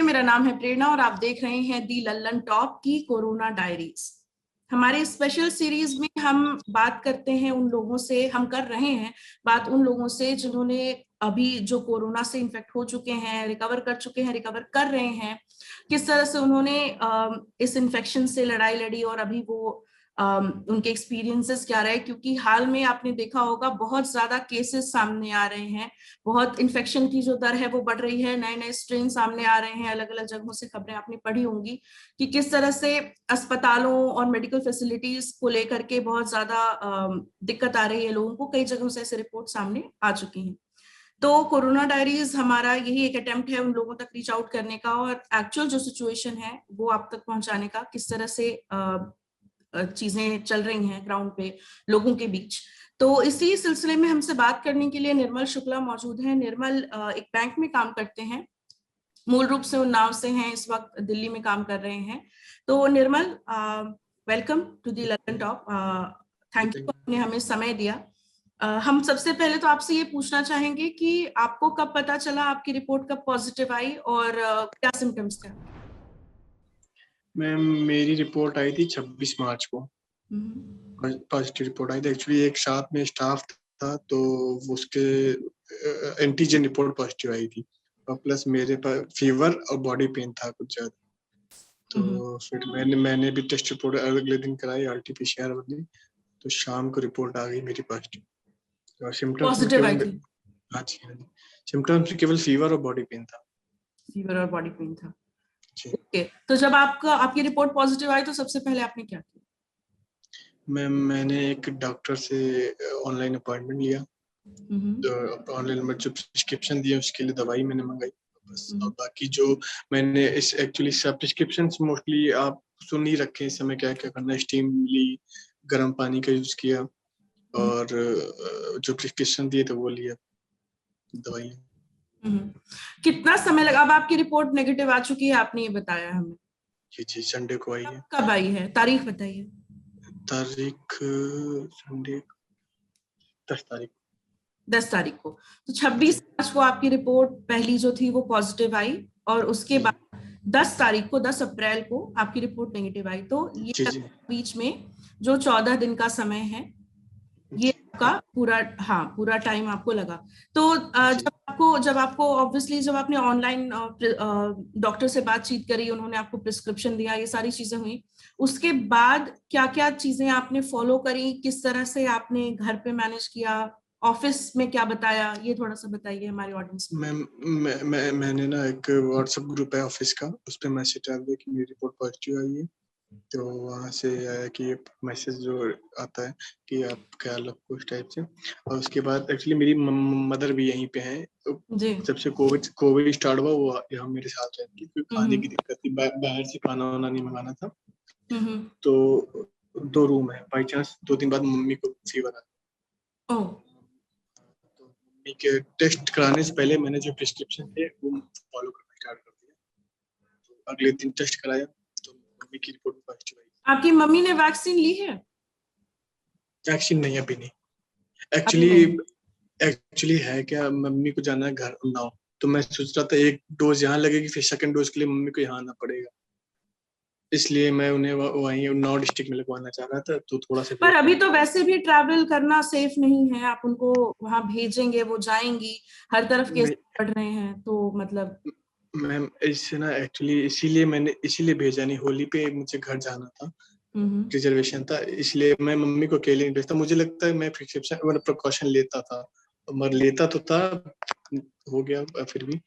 मेरा नाम है प्रेरणा और आप देख रहे हैं दी लल्लन टॉप की कोरोना डायरीज। हमारे स्पेशल सीरीज में हम बात करते हैं उन लोगों से, हम कर रहे हैं बात उन लोगों से जिन्होंने अभी जो कोरोना से इन्फेक्ट हो चुके हैं, रिकवर कर चुके हैं, रिकवर कर रहे हैं, किस तरह से उन्होंने इस इन्फेक्शन से लड़ाई लड़ी और अभी वो उनके एक्सपीरियंसेस क्या रहे। क्योंकि हाल में आपने देखा होगा बहुत ज्यादा केसेस सामने आ रहे हैं, बहुत इन्फेक्शन की जो दर है वो बढ़ रही है, नए नए स्ट्रेन सामने आ रहे हैं, अलग अलग जगहों से खबरें आपने पढ़ी होंगी कि किस तरह से अस्पतालों और मेडिकल फैसिलिटीज को लेकर के बहुत ज्यादा दिक्कत आ रही है लोगों को। कई जगहों से ऐसे रिपोर्ट सामने आ चुकी हैं। तो कोरोना डायरीज हमारा यही एक अटेम्प्ट है उन लोगों तक रीच आउट करने का और एक्चुअल जो सिचुएशन है वो आप तक पहुंचाने का, किस तरह से चीजें चल रही हैं ग्राउंड पे लोगों के बीच। तो इसी सिलसिले में हमसे बात करने के लिए निर्मल शुक्ला मौजूद हैं। निर्मल एक बैंक में काम करते हैं, मूल रूप से उन्नाव से हैं, इस वक्त दिल्ली में काम कर रहे हैं। तो Nirmal, welcome to the Lallantop. Thank you, आपने हमें समय दिया। हम सबसे पहले तो आपसे ये पूछना चाहेंगे कि आपको कब पता चला, आपकी रिपोर्ट कब पॉजिटिव आई और क्या सिम्टम्स थे? मैम मेरी रिपोर्ट आई थी 26 मार्च को, पॉजिटिव रिपोर्ट आई थी। एक्चुअली एक साथ में स्टाफ था तो उसके एंटीजन रिपोर्ट पॉजिटिव आई थी और प्लस मेरे पास फीवर और बॉडी पेन था कुछ ज्यादा। तो फिर मैंने भी टेस्ट रिपोर्ट अगले दिन कराई, आरटीपीसीआर वाली, तो शाम को रिपोर्ट आ गई मेरी पॉजिटिव। और सिम्टम्स में केवल, हाँ जी, सिम्टम्स में केवल फीवर और बॉडी पेन था। फीवर और बॉडी पेन था। ओके, तो जब आपकी रिपोर्ट पॉजिटिव आई तो सबसे पहले आपने क्या किया? मैंने एक डॉक्टर से ऑनलाइन अपॉइंटमेंट लिया, तो ऑनलाइन में जो प्रिस्क्रिप्शन दिया उसके लिए दवाई मैंने मंगाई बस। और बाकी जो मैंने इस एक्चुअली सब प्रिस्क्रिप्शन मोस्टली आप सुन ही रखे हैं, इस समय क्या क्या करना है, स्टीम ली, गर्म पानी का यूज किया और जो प्रिस्क्रिप्शन दिए तो वो लिया दवाई। कितना समय लगा? अब आपकी रिपोर्ट नेगेटिव आ चुकी है, आपने ये बताया हमें। जी, संडे को आई है। कब आई है? तारीख बताइए। तारीख संडे 10 तारीख 10 तारीख को। तो 26 मार्च को आपकी रिपोर्ट पहली जो थी वो पॉजिटिव आई और उसके बाद 10 तारीख को, 10 अप्रैल को आपकी रिपोर्ट नेगेटिव आई। तो ये बीच में जो 14 दिन का समय है, ये आपका पूरा टाइम आपको लगा। तो जब आपको ऑब्वियसली जब आपने ऑनलाइन डॉक्टर से बातचीत करी, उन्होंने आपको प्रिस्क्रिप्शन दिया, ये सारी चीजें हुई, उसके बाद क्या क्या चीजें आपने फॉलो करी, किस तरह से आपने घर पे मैनेज किया, ऑफिस में क्या बताया, ये थोड़ा सा बताइए हमारे ऑडियंस को। मैंने ना एक व्हाट्सएप ग्रुप है ऑफिस का, उस पर मैसेज डाल दिया कि मेरी रिपोर्ट पॉजिटिव आई है। तो वहाँ से आया कि मैसेज जो आता है कि आप क्या लगो उस टाइप से। और उसके बाद एक्चुअली मेरी मदर भी यहीं पे है, जब से कोविड स्टार्ट हुआ वो यहाँ मेरे साथ रहती है, क्योंकि खाने की दिक्कत थी, बाहर से खाना वाना नहीं मंगाना था। तो 2 रूम है, बाई चांस 2 दिन बाद मम्मी को फीवर आया। तो मम्मी के टेस्ट कराने से पहले मैंने जो प्रिस्क्रिप्शन थे वो फॉलो करना स्टार्ट कर दिया। तो अगले दिन टेस्ट कराया तो मम्मी की रिपोर्ट पॉजिटिव आई। आपकी मम्मी ने वैक्सीन ली है? वैक्सीन नहीं, अभी नहीं। एक्चुअली है क्या, मम्मी को जाना है घर उन्नाव, तो मैं सोच रहा था एक डोज यहाँ लगेगी, फिर सेकंड डोज के लिए मम्मी को यहाँ आना पड़ेगा, इसलिए मैं उन्हें वहीं उन्नाव डिस्ट्रिक्ट में लगवाना चाह रहा था। तो थोड़ा सा, पर अभी तो वैसे भी ट्रैवल करना सेफ नहीं है, आप उनको वहां भेजेंगे, वो जाएंगी, हर तरफ केस बढ़ रहे हैं, तो मतलब मैम इससे ना एक्चुअली इसीलिए भेजा नहीं, होली पे मुझे घर जाना था, रिजर्वेशन था, इसलिए मैं मम्मी को अकेले नहीं भेजता। मुझे लगता है मैं प्रिकॉशन प्रिकॉशन लेता था, मगर लेता तो था, हो गया फिर भी,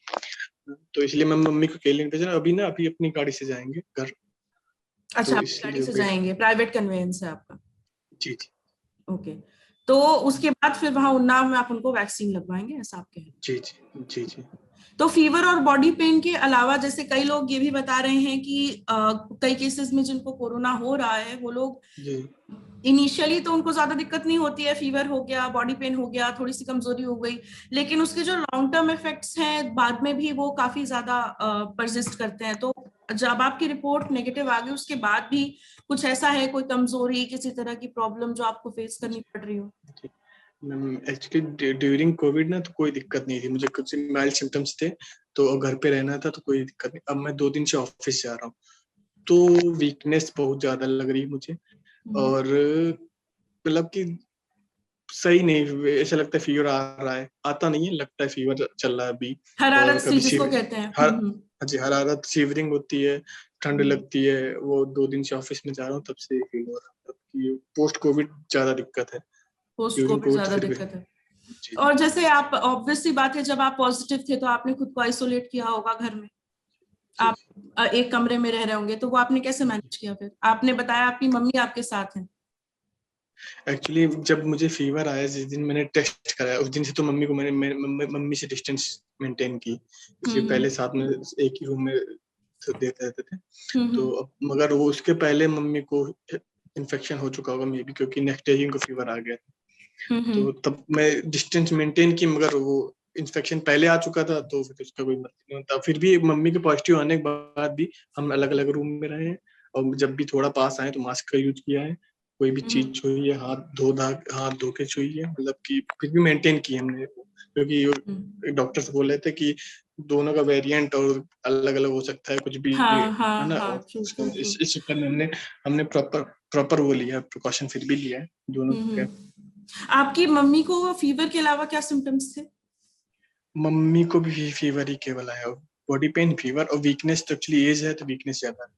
तो इसलिए मैं मम्मी को अकेले नहीं भेजा। अभी अपनी गाड़ी से जाएंगे घर। अच्छा, तो गाड़ी से जाएंगे, प्राइवेट कन्वेंस है आपका? जी। ओके, तो उसके बाद फिर वहां उन्नाव में आप उनको वैक्सीन लगवाएंगे, ऐसा आप कह रहे हैं? जी। तो फीवर और बॉडी पेन के अलावा जैसे कई लोग ये भी बता रहे हैं कि कई केसेस में जिनको कोरोना हो रहा है वो लोग इनिशियली तो उनको ज्यादा दिक्कत नहीं होती है, फीवर हो गया, बॉडी पेन हो गया, थोड़ी सी कमजोरी हो गई, लेकिन उसके जो लॉन्ग टर्म इफेक्ट्स हैं बाद में भी वो काफी ज्यादा परसिस्ट करते हैं। तो जब आपकी रिपोर्ट नेगेटिव आ गई उसके बाद भी कुछ ऐसा है, कोई कमजोरी, किसी तरह की प्रॉब्लम जो आपको फेस करनी पड़ रही हो? मैम एक्चुअली ड्यूरिंग कोविड ना तो कोई दिक्कत नहीं थी, मुझे कुछ माइल्ड सिम्टम्स थे तो घर पे रहना था तो कोई दिक्कत नहीं। अब मैं 2 दिन से ऑफिस जा रहा हूँ तो वीकनेस बहुत ज्यादा लग रही है मुझे, और मतलब कि सही नहीं, ऐसा लगता है फीवर आ रहा है, आता नहीं है, लगता है फीवर चल रहा है अभी। और हरारत सी कभी जिसको कहते हैं। हर हाँ जी, हरारत, सीवरिंग होती है, ठंड लगती है। वो 2 दिन से ऑफिस में जा रहा हूँ तब से फील हो रहा है। पोस्ट कोविड ज्यादा दिक्कत है, पोस्ट ड्यूरिंग कोविड कोविड तो ज्यादा फिर भी। दिक्कत है। जी और जैसे आप, ऑब्वियस सी बात है, जब आप पॉजिटिव थे तो आपने खुद को आइसोलेट किया होगा घर में, जी आप एक कमरे में रह रहे होंगे, तो वो आपने कैसे मैनेज किया? फिर आपने बताया आपकी मम्मी आपके साथ है। एक्चुअली जब मुझे फीवर आया, जिस दिन मैंने टेस्ट कराया उस दिन से तो मम्मी को मैंने मम्मी से डिस्टेंस मेंटेन की, क्योंकि हम्म पहले साथ में एक ही रूम में देते रहते थे। तो हम्म अब मगर वो उसके पहले मम्मी को इन्फेक्शन हो चुका होगा मे बी, क्योंकि नेक्स्ट डे ही उनको फीवर आ गया। तो हम्म तब मैं डिस्टेंस मेंटेन की, मगर वो इन्फेक्शन पहले आ चुका था तो फिर उसका कोई मतलब नहीं होता। फिर भी मम्मी के पॉजिटिव आने के बाद भी हम अलग अलग रूम में रहे हैं, और जब भी थोड़ा पास आए तो मास्क का यूज किया है। कोई भी चीज छुई है, हाथ धो के छुई है, मतलब कि फिर भी मेंटेन की हमने, क्योंकि डॉक्टर से बोल रहे थे कि दोनों का वेरिएंट और अलग अलग हो सकता है कुछ भी, हाँ है हाँ ना। हाँ, और ट्रू ट्रू ट्रू। इस चक्कर में हमने हमने प्रॉपर प्रॉपर वो लिया, प्रिकॉशन फिर भी लिया है दोनों का। आपकी मम्मी को फीवर के अलावा क्या सिम्टम्स थे? मम्मी को भी फीवर ही केवल आया, बॉडी पेन, फीवर और वीकनेस। तो एक्चुअली एज है तो वीकनेस ज्यादा है।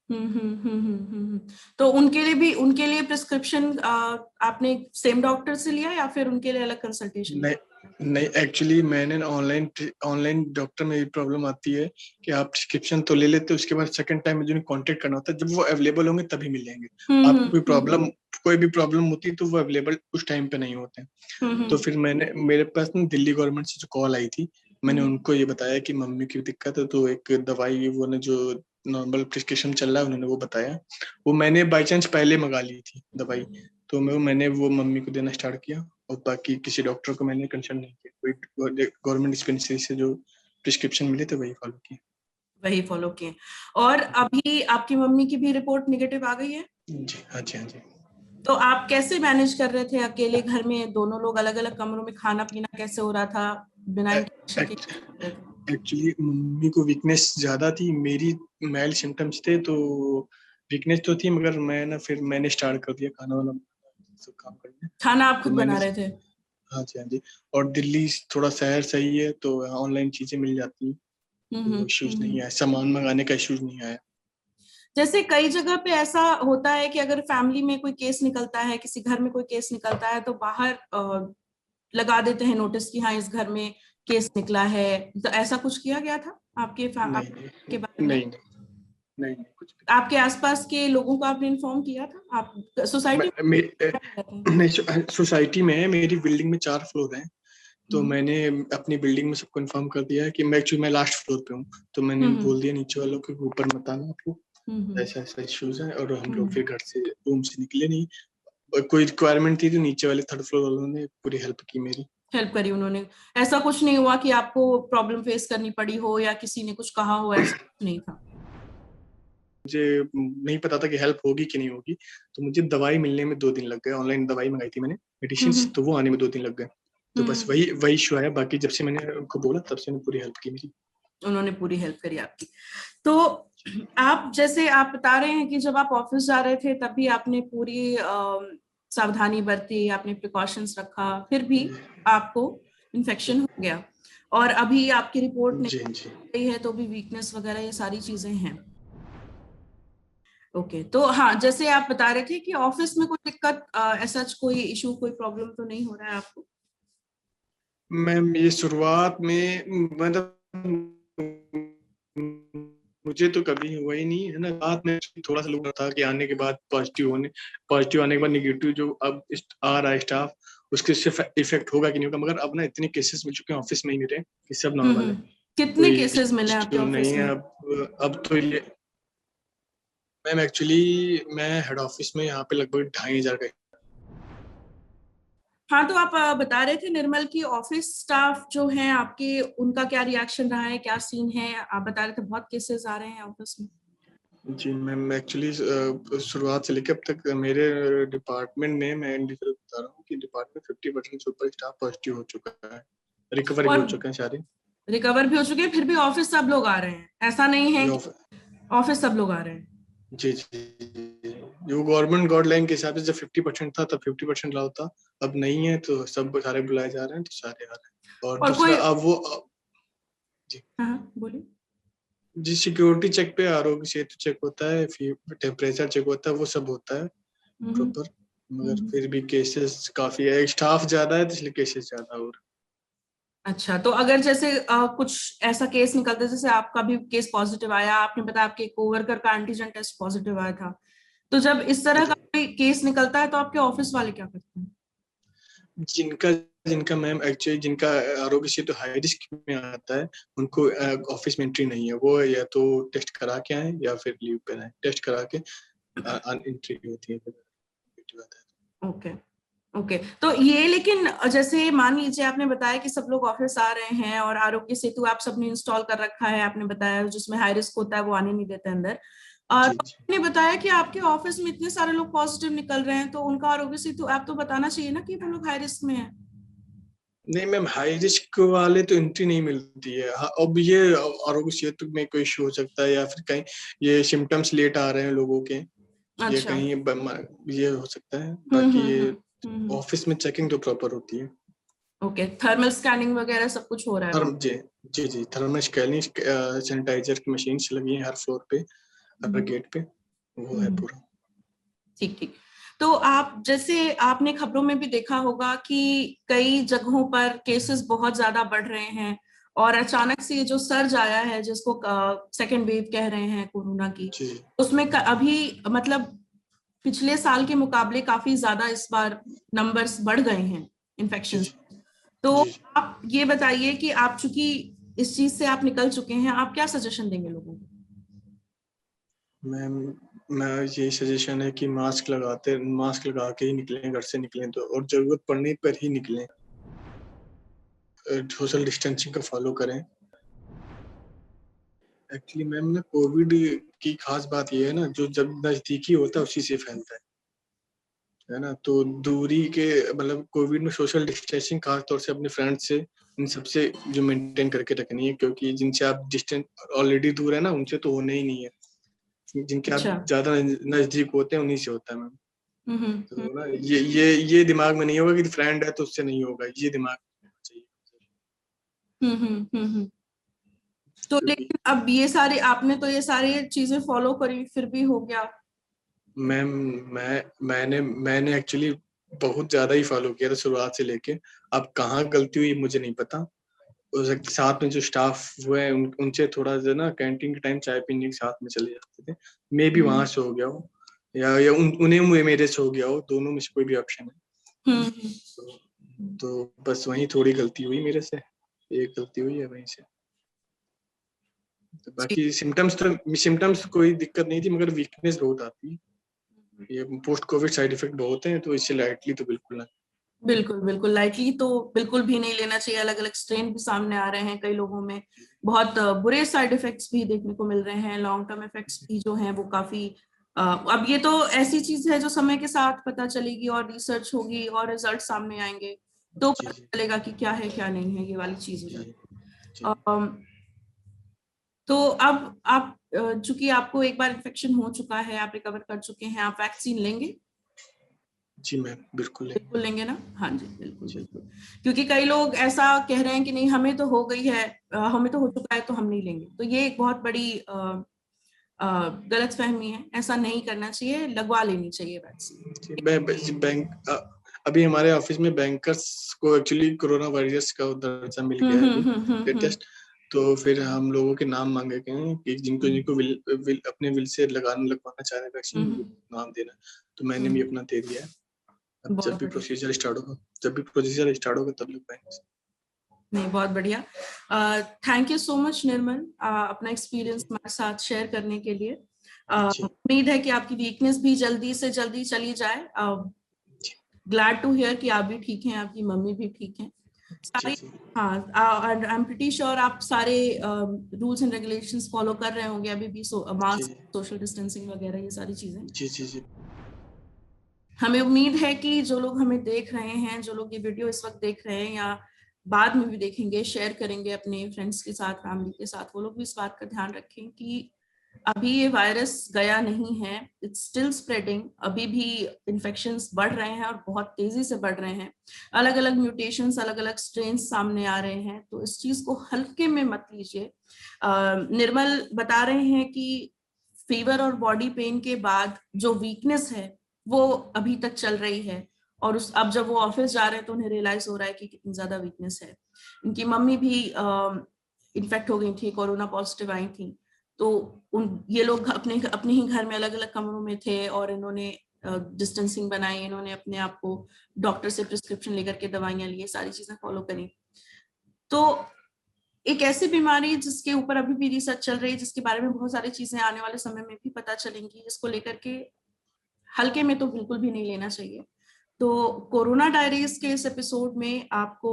तो उनके लिए प्रिस्क्रिप्शन आपने सेम डॉक्टर से लिया या फिर उनके लिए अलग कंसल्टेशन? नहीं नहीं, एक्चुअली मैंने ऑनलाइन ऑनलाइन डॉक्टर में ये प्रॉब्लम आती है कि आप प्रिस्क्रिप्शन तो ले लेते हो, उसके बाद सेकंड टाइम में जिन्हें कांटेक्ट करना होता है, जब वो अवेलेबल होंगे तभी मिलेंगे। आपको कोई भी प्रॉब्लम होती है तो वो अवेलेबल उस टाइम पे नहीं होते हैं। तो फिर मेरे पास ना दिल्ली गवर्नमेंट से जो कॉल आई थी, मैंने उनको ये बताया कि मम्मी की दिक्कत है, तो एक दवाई वो ने जो नॉर्मल प्रिस्क्रिप्शन चल रहा है उन्होंने वो बताया। वो मैंने बाई चांस पहले मंगा ली थी दवाई, तो मैंने वो मम्मी को देना स्टार्ट किया, और बाकी किसी डॉक्टर को मैंने कंसल्ट नहीं किया। कोई गवर्नमेंट डिस्पेंसरी से जो प्रिस्क्रिप्शन मिले थे वही फॉलो किए। वही फॉलो किए। और अभी आपकी मम्मी की भी रिपोर्ट नेगेटिव आ गई है? जी हाँ जी, हाँ जी। तो आप कैसे मैनेज कर रहे थे अकेले घर में, दोनों लोग अलग अलग कमरों में, खाना पीना कैसे हो रहा था बिना इंटरेक्शन के? एक्चुअली मम्मी को वीकनेस ज्यादा थी, मेरी माइल्ड सिम्टम्स थे, तो वीकनेस तो थी, मगर मैंने स्टार्ट कर दिया खाना वाना सब काम करने। खाना आप तो खुद मैंने, बना रहे थे? हाँ जी हाँ जी। और दिल्ली थोड़ा शहर सही है तो ऑनलाइन चीजें मिल जाती हैं, तो इश्यूज नहीं आया, सामान मंगाने का इश्यूज नहीं आया। जैसे कई जगह पे ऐसा होता है कि अगर फैमिली में कोई केस निकलता है, किसी घर में कोई केस निकलता है, तो बाहर लगा देते हैं नोटिस कि हाँ इस घर में केस निकला है। तो ऐसा कुछ किया गया था नहीं आपके बारे नहीं में? नहीं नहीं नहीं, कुछ भी आपके आसपास के लोगों को आपने इन्फॉर्म किया था? आप सोसाइटी नहीं। मैं, में? नहीं, सोसाइटी में है, मेरी बिल्डिंग में 4 फ्लोर हैं। तो हम्म मैंने अपनी बिल्डिंग में सबको इन्फॉर्म कर दिया है कि मैं लास्ट फ्लोर पे हूँ, तो मैंने हम्म बोल दिया नीचे वालों को कि ऊपर मत आना आपको, हम्म ऐसा ऐसा इश्यूज है। और हम लोग हम्म फिर घर से, रूम से निकले नहीं। और कोई रिक्वायरमेंट थी तो नीचे वाले 3rd फ्लोर वालों ने पूरी हेल्प की मेरी। हेल्प करी उन्होंने? ऐसा कुछ नहीं हुआ कि आपको प्रॉब्लम फेस करनी पड़ी हो या किसी ने कुछ कहा हो, ऐसा कुछ नहीं था? मुझे नहीं पता था कि हेल्प होगी कि नहीं होगी, तो मुझे दवाई मिलने में 2 दिन लग गए। ऑनलाइन दवाई मंगाई थी मैंने, मेडिसिन, हम्म तो वो आने में 2 दिन लग गए। तो बस हम्म वही वही इशू आया, बाकी जब से मैंने उनको बोला तब से उन्होंने पूरी हेल्प की मेरी। उन्होंने पूरी हेल्प करी आपकी। तो आप, जैसे आप बता रहे हैं कि जब आप ऑफिस जा रहे थे तभी आपने पूरी सावधानी बरती, आपने प्रिकॉशंस रखा, फिर भी आपको इन्फेक्शन हो गया, और अभी आपकी रिपोर्ट जी नहीं जी। आई है, तो भी वीकनेस वगैरह ये सारी चीजें हैं। ओके, तो हाँ, जैसे आप बता रहे थे कि ऑफिस में कोई दिक्कत, ऐसा कोई इशू, कोई प्रॉब्लम तो नहीं हो रहा है आपको? मैम ये शुरुआत में मतलब मुझे तो कभी हुआ ही नहीं है ना। बाद में थोड़ा सा लग रहा था कि आने के बाद पॉजिटिव आने के बाद निगेटिव जो अब आ रहा है स्टाफ, उसके से इफेक्ट होगा कि नहीं होगा। मगर अब ना इतने केसेस मिल चुके हैं ऑफिस में ही मेरे कि सब नॉर्मल है, कितने कोई केसेस मिले आपके इश्यू नहीं ऑफिस है। में? अब तो ये मैम एक्चुअली मैं हेड ऑफिस में यहाँ पे लगभग 2500 का। हाँ, तो आप बता रहे थे निर्मल की ऑफिस स्टाफ जो हैं आपके, उनका क्या रिएक्शन रहा है, क्या सीन है? आप बता रहे थे बहुत केसेस आ रहे हैं ऑफिस में। जी मैम, एक्चुअली शुरुआत से लेकर अब तक मेरे डिपार्टमेंट में, मैं इंडिविजुअल बता रहा हूँ कि डिपार्टमेंट 50% से ऊपर स्टाफ पॉजिटिव हो चुका है, रिकवर भी और हो चुके हैं सारे। रिकवर भी हो चुके हैं, फिर भी ऑफिस सब लोग आ रहे हैं, ऐसा नहीं है ये कि ऑफिस सब लोग आ रहे हैं? जी जी जी। जो गवर्नमेंट गाइडलाइन के हिसाब से जब 50% था तब 50% अलाउ था, अब नहीं है तो सब सारे बुलाए जा रहे हैं, तो सारे आ रहे हैं। और और दूसरा कोई, अब वो जी हाँ बोलिए। जी, सिक्योरिटी चेक पे आरोग्य सेतु चेक होता है, फिर टेम्परेचर चेक होता है, वो सब होता है हम्म, प्रॉपर। मगर हम्म। फिर भी केसेस काफी है, स्टाफ ज्यादा है तो इसलिए केसेस ज्यादा हो रहे अच्छा, तो अगर जैसे कुछ ऐसा केस निकलता है, जैसे आपका भी केस पॉजिटिव आया, आपने बताया आपके कोवर्कर का एंटीजन टेस्ट पॉजिटिव आया था, तो जब इस तरह का हैं। कोई केस निकलता है तो आपके ऑफिस वाले क्या करते हैं? जिनका जिनका मैम एक्चुअली जिनका आरोग्य सेतु हाई रिस्क में आता है, उनको ऑफिस में एंट्री नहीं है, वो या तो टेस्ट करा के आए या फिर लीव पे आए, टेस्ट करा के एंट्री होती है फिर नेगेटिव आता है। Okay, okay. तो ये, लेकिन जैसे मान लीजिए आपने बताया कि सब लोग ऑफिस आ रहे हैं और आरोग्य सेतु आप सबने इंस्टॉल कर रखा है, आपने बताया जिसमें हाई रिस्क होता है वो आने नहीं देते अंदर, और जी जी। आपने बताया कि आपके ऑफिस में इतने सारे लोग पॉजिटिव निकल रहे हैं, तो उनका आरोग्य सेतु आप तो बताना चाहिए ना कि वो लोग हाई रिस्क में है। नहीं मैम, हाई रिस्क वाले तो एंट्री नहीं मिलती है। हाँ, अब ये आरोग्य सेतु में कोई इशू हो सकता है या फिर कहीं ये सिम्टम्स लेट आ रहे हैं लोगों के, ये अच्छा। कहीं ये हो सकता है, बाकी ये हम्म। ऑफिस में चेकिंग तो प्रॉपर होती है। ओके, थर्मल स्कैनिंग वगैरह सब कुछ हो रहा है वहाँ? जी जी जी, थर्मल स्कैनिंग, सैनिटाइजर की मशीन लगी है हर फ्लोर पे, हर हम्म, गेट पे, वो है हम्म। पूरा। ठीक, ठीक। तो आप जैसे आपने खबरों में भी देखा होगा कि कई जगहों पर केसेस बहुत ज्यादा बढ़ रहे हैं, और अचानक से ये जो सर्ज आया है जिसको सेकेंड वेव कह रहे हैं कोरोना की, जी उसमें अभी मतलब पिछले साल के मुकाबले काफी ज्यादा इस बार नंबर्स बढ़ गए हैं जी इन्फेक्शन। जी तो जी। आप ये बताइए कि आप चूंकि इस चीज से आप निकल चुके हैं, आप क्या सजेशन देंगे लोगों को? मैम, मैं यही सजेशन है कि मास्क लगा के ही निकलें, घर से निकलें तो, और जरूरत पड़ने पर ही निकलें, सोशल डिस्टेंसिंग का फॉलो करें। एक्चुअली मैम ना, कोविड की खास बात ये है ना, जो जब नजदीकी होता है उसी से फैलता है ना। तो दूरी के मतलब कोविड में सोशल डिस्टेंसिंग खास तौर से अपने फ्रेंड से, इन सबसे जो मेंटेन करके रखनी है, क्योंकि जिनसे आप डिस्टेंस ऑलरेडी दूर है ना, उनसे तो होने ही नहीं है, जिनके आप अच्छा। ज्यादा नजदीक होते हैं उन्हीं से होता है मैम। हम्म, तो ना ये दिमाग में नहीं होगा कि फ्रेंड है तो उससे नहीं होगा, ये दिमाग में होना चाहिए। हम्म, तो क्योंकि लेकिन अब ये सारे आपने तो ये सारी चीजें फॉलो करी, फिर भी हो गया? मैम, मैंने एक्चुअली बहुत ज्यादा ही फॉलो किया था शुरुआत से लेके। अब कहाँ गलती हुई मुझे नहीं पता, हो सकता है साथ में जो स्टाफ हुए हैं उनसे थोड़ा जो ना कैंटीन के टाइम चाय पीने के साथ में चले जाते थे, मे भी हम्म, वहां से हो गया हो, या उन्हें मेरे से हो गया हो, दोनों में से कोई भी ऑप्शन है। हम्म, तो, तो बस वही थोड़ी गलती हुई मेरे से, एक गलती हुई है वहीं से। तो जी। बाकी सिम्टम्स कोई दिक्कत नहीं थी, मगर वीकनेस बहुत आती है, ये पोस्ट कोविड साइड इफेक्ट बहुत हैं, तो इससे लाइटली तो बिल्कुल ना। बिल्कुल, बिल्कुल लाइटली तो बिल्कुल भी नहीं लेना चाहिए। अलग अलग स्ट्रेन भी सामने आ रहे हैं कई लोगों में, बहुत बुरे साइड इफेक्ट्स भी देखने को मिल रहे हैं, लॉन्ग टर्म इफेक्ट्स भी जो हैं वो काफी अब ये तो ऐसी चीज है जो समय के साथ पता चलेगी और रिसर्च होगी और रिजल्ट सामने आएंगे, तो जी पता जी चलेगा कि क्या है क्या नहीं है, ये वाली चीज हो जी जाती जी है। तो अब आप चूंकि आपको एक बार इन्फेक्शन हो चुका है, आप रिकवर कर चुके हैं, आप वैक्सीन लेंगे? जी मैम, बिल्कुल लेंगे। बिल्कुल लेंगे ना? हाँ जी, बिल्कुल जी बिल्कुल। क्योंकि कई लोग ऐसा कह रहे हैं कि नहीं, हमें तो हो गई है, हमें तो हो चुका है तो हम नहीं लेंगे, तो ये एक बहुत बड़ी गलत फहमी है। ऐसा नहीं करना चाहिए, लगवा लेनी चाहिए वैक्सीन। जी, अभी हमारे ऑफिस में बैंकर्स को एक्चुअली कोरोना वायरस का दर्जा मिल गया है अभी लेटेस्ट। तो फिर हम लोगों के नाम मांगे गए हैं कि जिनको जिनको अपने विल से लगवाना चाह रहे हैं वैक्सीन, वो नाम देना। तो मैंने भी अपना दे दिया है। अब बहुत बढ़िया। जब भी प्रोसीजर स्टार्ट होगा तब लग पाएंगे। नहीं, बहुत बढ़िया। थैंक यू सो मच निर्मल, अपना एक्सपीरियंस हमारे साथ शेयर करने के लिए। जी उम्मीद है कि आपकी वीकनेस भी जल्दी से जल्दी चली जाए। जी ग्लैड टू हियर कि आप भी ठीक हैं, आपकी मम्मी भी ठीक हैं। सारी, हाँ, आई एम प्रीटी श्योर आप सारे रूल्स एंड रेगुलेशंस फॉलो कर रहे होंगे अभी भी, मास्क, सोशल डिस्टेंसिंग वगैरह ये सारी चीजें। जी जी जी। हमें उम्मीद है कि जो लोग हमें देख रहे हैं, जो लोग ये वीडियो इस वक्त देख रहे हैं या बाद में भी देखेंगे, शेयर करेंगे अपने फ्रेंड्स के साथ, फैमिली के साथ, वो लोग भी इस बात का ध्यान रखें कि अभी ये वायरस गया नहीं है, इट्स स्टिल स्प्रेडिंग, अभी भी इन्फेक्शंस बढ़ रहे हैं और बहुत तेजी से बढ़ रहे हैं, अलग अलग म्यूटेशंस, अलग अलग स्ट्रेन्स सामने आ रहे हैं, तो इस चीज को हल्के में मत लीजिए। निर्मल बता रहे हैं कि फीवर और बॉडी पेन के बाद जो वीकनेस है वो अभी तक चल रही है, और अब जब वो ऑफिस जा रहे हैं तो उन्हें रियलाइज हो रहा है कि कितनी ज्यादा वीकनेस है। इनकी मम्मी भी इन्फेक्ट हो गई थी, कोरोना पॉजिटिव आई थी, तो ये लोग अपने अपने ही घर में अलग अलग कमरों में थे और इन्होंने डिस्टेंसिंग बनाई, इन्होंने अपने आप को डॉक्टर से प्रिस्क्रिप्शन लेकर के दवाइयां ली, सारी चीजें फॉलो करी। तो एक ऐसी बीमारी जिसके ऊपर अभी भी रिसर्च चल रही है, जिसके बारे में बहुत सारी चीजें आने वाले समय में भी पता चलेंगी, जिसको लेकर के हल्के में तो बिल्कुल भी नहीं लेना चाहिए। तो कोरोना डायरीज के इस एपिसोड में आपको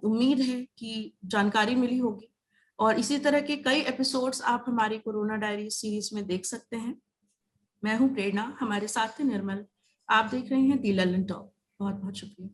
उम्मीद है कि जानकारी मिली होगी, और इसी तरह के कई एपिसोड्स आप हमारी कोरोना डायरीज सीरीज में देख सकते हैं। मैं हूं प्रेरणा, हमारे साथ थे निर्मल। आप देख रहे हैं दी लल्लन टॉक। बहुत बहुत शुक्रिया।